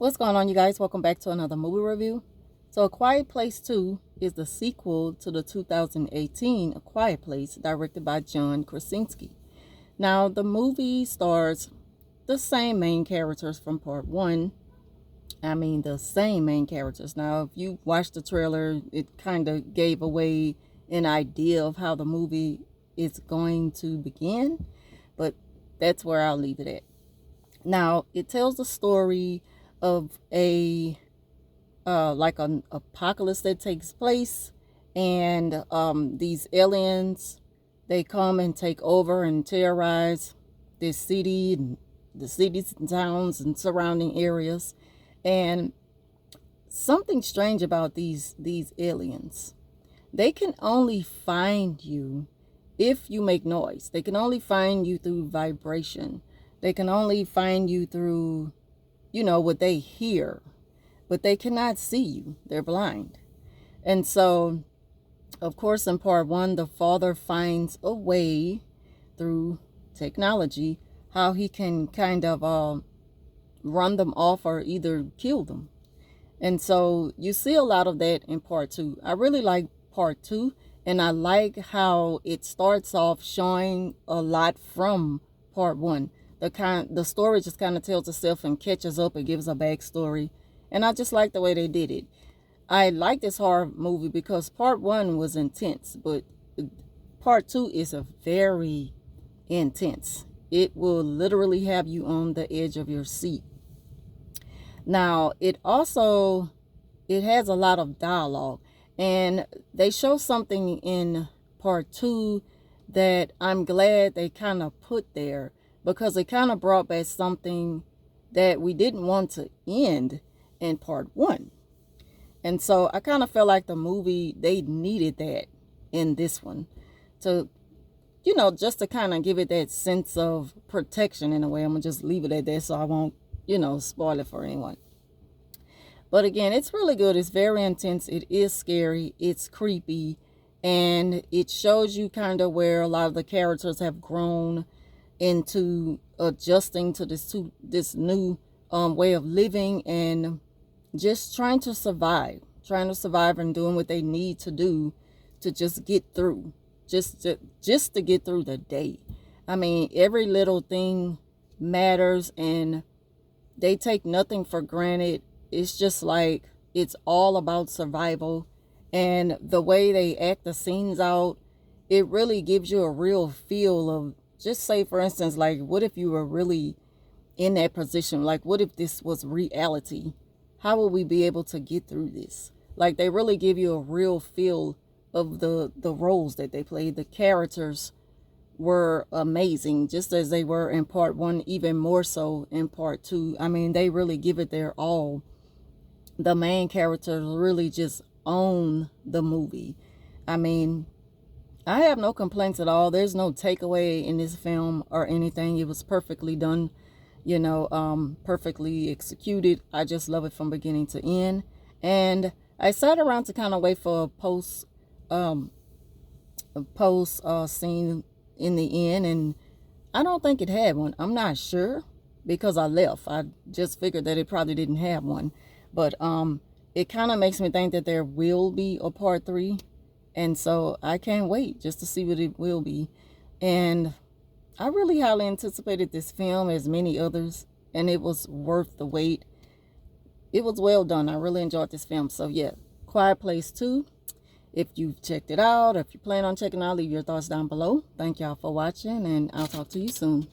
What's going on, you guys? Welcome back to another movie review. So, A Quiet Place 2 is the sequel to the 2018 A Quiet Place, directed by John Krasinski. Now, the movie stars the same main characters from part 1. The same main characters. Now, if you watched the trailer, it kind of gave away an idea of how the movie is going to begin, but that's where I'll leave it at. Now, it tells the story of an apocalypse that takes place, and these aliens, they come and take over and terrorize this city and the cities and towns and surrounding areas. And something strange about these aliens, they can only find you if you make noise. They can only find you through vibration. They can only find you through, what they hear, but they cannot see you. They're blind. And so, of course, in part 1, the father finds a way through technology how he can kind of run them off or either kill them. And so you see a lot of that in part 2. I really like part 2, and I like how it starts off showing a lot from part 1. The story just kind of tells itself and catches up. It gives a backstory, and I just like the way they did it. I like this horror movie because part 1 was intense, but part 2 is a very intense. It will literally have you on the edge of your seat. Now, it has a lot of dialogue, and they show something in part 2 that I'm glad they kind of put there, because it kind of brought back something that we didn't want to end in part 1. And so I kind of felt like the movie, they needed that in this one to, just to kind of give it that sense of protection in a way. I'm going to just leave it at that so I won't, spoil it for anyone. But again, it's really good. It's very intense. It is scary. It's creepy. And it shows you kind of where a lot of the characters have grown into adjusting to this new way of living, and just trying to survive and doing what they need to do to just get through, just to get through the day. Every little thing matters, and they take nothing for granted. It's just like, it's all about survival, and the way they act the scenes out, it really gives you a real feel of, just say, for instance, like, what if you were really in that position? Like, what if this was reality? How will we be able to get through this? Like, they really give you a real feel of the roles that they played. The characters were amazing, just as they were in part 1, even more so in part 2. They really give it their all. The main characters really just own the movie. I have no complaints at all. There's no takeaway in this film or anything. It was perfectly done, perfectly executed. I just love it from beginning to end. And I sat around to kind of wait for a post scene in the end, and I don't think it had one. I'm not sure, because I left. I just figured that it probably didn't have one. But it kind of makes me think that there will be a part 3. And so I can't wait just to see what it will be. And I really highly anticipated this film, as many others, and it was worth the wait. It was well done. I really enjoyed this film. So yeah, Quiet Place 2. If you've checked it out, if you plan on checking it out, leave your thoughts down below. Thank y'all for watching, and I'll talk to you soon.